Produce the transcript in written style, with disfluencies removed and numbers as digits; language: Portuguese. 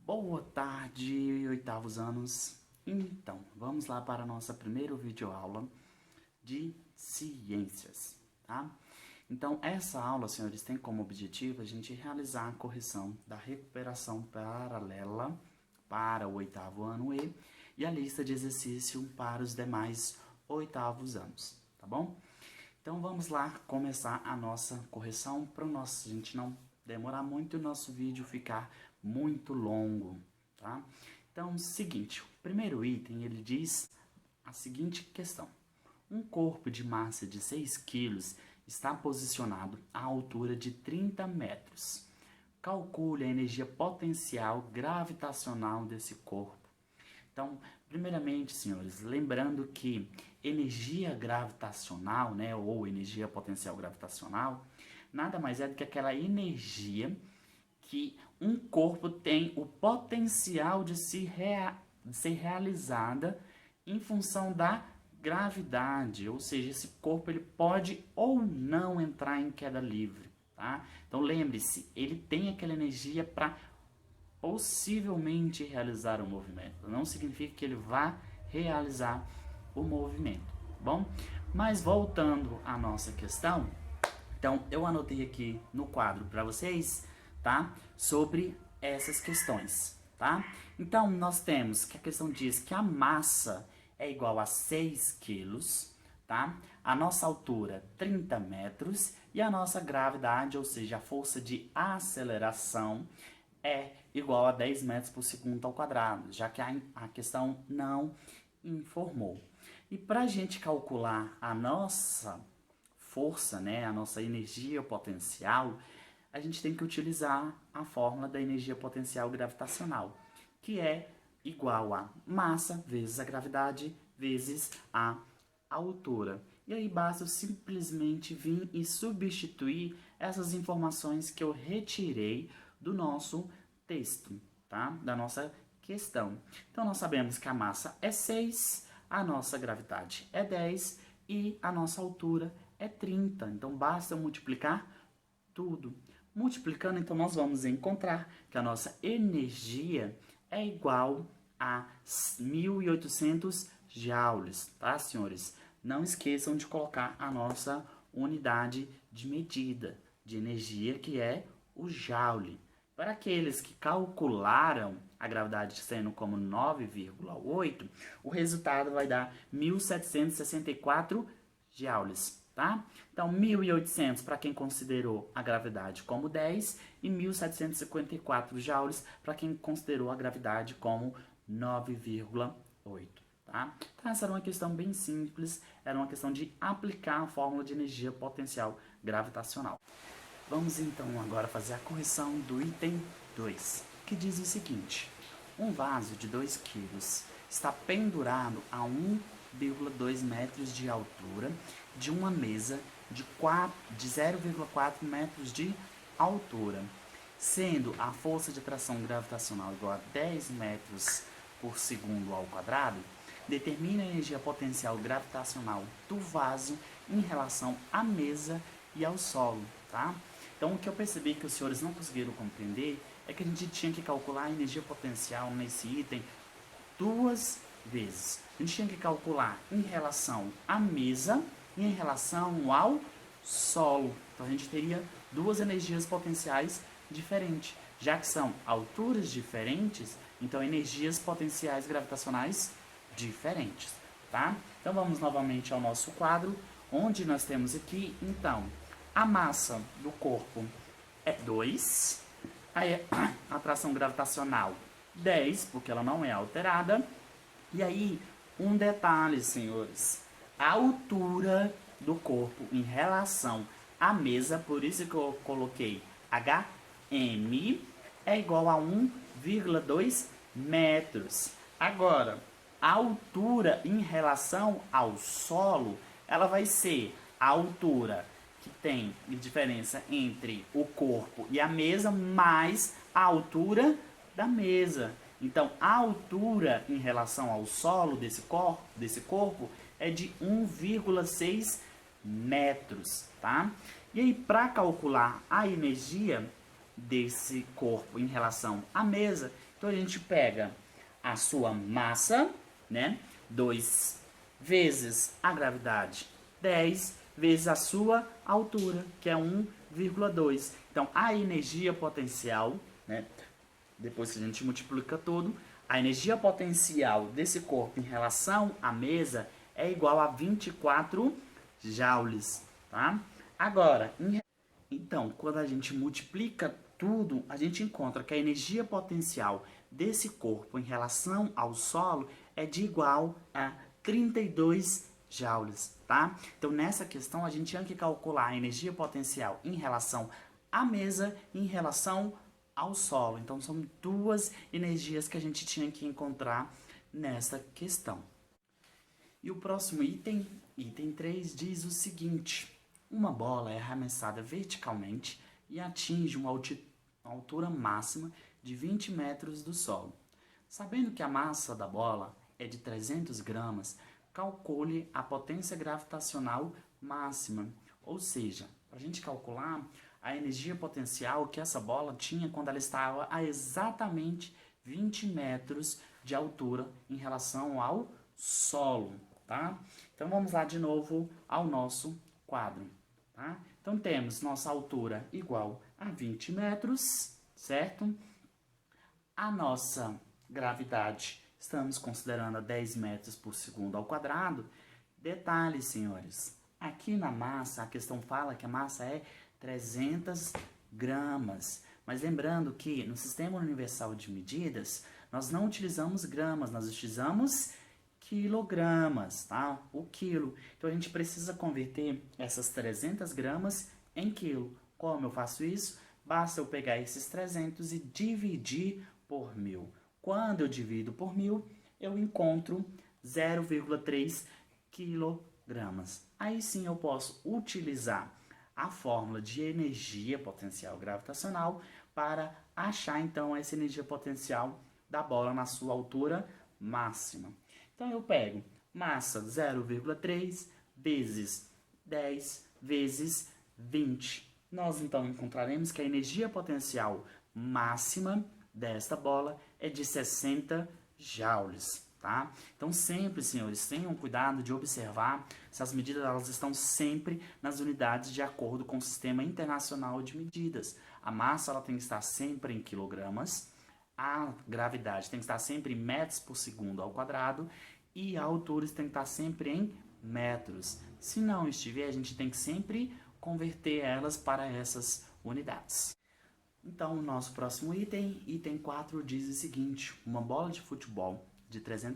Boa tarde, oitavos anos. Então, vamos lá para a nossa primeira videoaula de ciências, tá? Então, essa aula, senhores, tem como objetivo a gente realizar a correção da recuperação paralela para o oitavo ano e a lista de exercício para os demais oitavos anos, tá bom? Então, vamos lá começar a nossa correção para a gente não demorar muito e o nosso vídeo ficar muito longo, tá? Então, seguinte, o primeiro item, ele diz a seguinte questão. Um corpo de massa de 6 quilos está posicionado à altura de 30 metros. Calcule a energia potencial gravitacional desse corpo. Então, primeiramente, senhores, lembrando que energia gravitacional, né, ou energia potencial gravitacional, nada mais é do que aquela energia que um corpo tem o potencial de ser realizada em função da gravidade, ou seja, esse corpo ele pode ou não entrar em queda livre, tá? Então lembre-se, ele tem aquela energia para possivelmente realizar o movimento. Não significa que ele vá realizar o movimento, bom? Mas voltando à nossa questão, então eu anotei aqui no quadro para vocês, tá? Sobre essas questões, tá? Então nós temos que a questão diz que a massa é igual a 6 quilos, tá? A nossa altura 30 metros e a nossa gravidade, ou seja, a força de aceleração é igual a 10 metros por segundo ao quadrado, já que a questão não informou. E para a gente calcular a nossa força, né, a nossa energia potencial, a gente tem que utilizar a fórmula da energia potencial gravitacional, que é igual a massa vezes a gravidade vezes a altura. E aí basta eu simplesmente vir e substituir essas informações que eu retirei do nosso texto, tá? Da nossa questão. Então nós sabemos que a massa é 6, a nossa gravidade é 10 e a nossa altura é 30. Então basta eu multiplicar tudo. Multiplicando, então nós vamos encontrar que a nossa energia é igual a 1.800 joules, tá, senhores? Não esqueçam de colocar a nossa unidade de medida de energia, que é o joule. Para aqueles que calcularam a gravidade sendo como 9,8, o resultado vai dar 1.764 joules, tá? Então, 1.800 para quem considerou a gravidade como 10 e 1.754 joules para quem considerou a gravidade como 9,8, tá? Então, essa era uma questão bem simples, era uma questão de aplicar a fórmula de energia potencial gravitacional. Vamos então agora fazer a correção do item 2, que diz o seguinte. Um vaso de 2 kg está pendurado a 1,2 metros de altura de uma mesa de 0,4 metros de altura, sendo a força de atração gravitacional igual a 10 metros por segundo ao quadrado. Determina a energia potencial gravitacional do vaso em relação à mesa e ao solo, tá? Então, o que eu percebi que os senhores não conseguiram compreender é que a gente tinha que calcular a energia potencial nesse item 2 vezes. A gente tinha que calcular em relação à mesa e em relação ao solo. Então, a gente teria duas energias potenciais diferentes. Já que são alturas diferentes, então energias potenciais gravitacionais diferentes, tá? Então, vamos novamente ao nosso quadro, onde nós temos aqui, então, a massa do corpo é 2, aí a atração gravitacional 10, porque ela não é alterada. E aí, um detalhe, senhores, a altura do corpo em relação à mesa, por isso que eu coloquei HM, é igual a 1,2 metros. Agora, a altura em relação ao solo, ela vai ser a altura que tem diferença entre o corpo e a mesa, mais a altura da mesa. Então, a altura em relação ao solo desse corpo é de 1,6 metros, tá? E aí, para calcular a energia desse corpo em relação à mesa, então Então a gente pega a sua massa, né? 2 vezes a gravidade, 10 vezes a sua altura, que é 1,2. Então a energia potencial, né? Depois que a gente multiplica tudo, a energia potencial desse corpo em relação à mesa é igual a 24 joules, tá? Agora, então, quando a gente multiplica tudo, a gente encontra que a energia potencial desse corpo em relação ao solo é de igual a 32 joules, tá? Então, nessa questão, a gente tinha que calcular a energia potencial em relação à mesa e em relação ao solo. Então, são duas energias que a gente tinha que encontrar nessa questão. E o próximo item, item 3, diz o seguinte: uma bola é arremessada verticalmente e atinge uma altura máxima de 20 metros do solo. Sabendo que a massa da bola é de 300 gramas, calcule a potência gravitacional máxima. Ou seja, para a gente calcular a energia potencial que essa bola tinha quando ela estava a exatamente 20 metros de altura em relação ao solo, tá? Então vamos lá de novo ao nosso quadro, tá? Então temos nossa altura igual a 20 metros, certo? A nossa gravidade, estamos considerando a 10 metros por segundo ao quadrado. Detalhe, senhores, aqui na massa, a questão fala que a massa é 300 gramas. Mas lembrando que no Sistema Universal de Medidas, nós não utilizamos gramas, nós utilizamos quilogramas, tá? O quilo. Então, a gente precisa converter essas 300 gramas em quilo. Como eu faço isso? Basta eu pegar esses 300 e dividir por 1000. Quando eu divido por 1000, eu encontro 0,3 quilogramas. Aí sim eu posso utilizar a fórmula de energia potencial gravitacional para achar então essa energia potencial da bola na sua altura máxima. Então eu pego massa 0,3 vezes 10 vezes 20. Nós então encontraremos que a energia potencial máxima desta bola é de 60 joules. Tá? Então sempre, senhores, tenham cuidado de observar se as medidas elas estão sempre nas unidades de acordo com o Sistema Internacional de Medidas. A massa ela tem que estar sempre em quilogramas, a gravidade tem que estar sempre em metros por segundo ao quadrado e a altura tem que estar sempre em metros. Se não estiver, a gente tem que sempre converter elas para essas unidades. Então, o nosso próximo item, item 4, diz o seguinte: uma bola de futebol de 300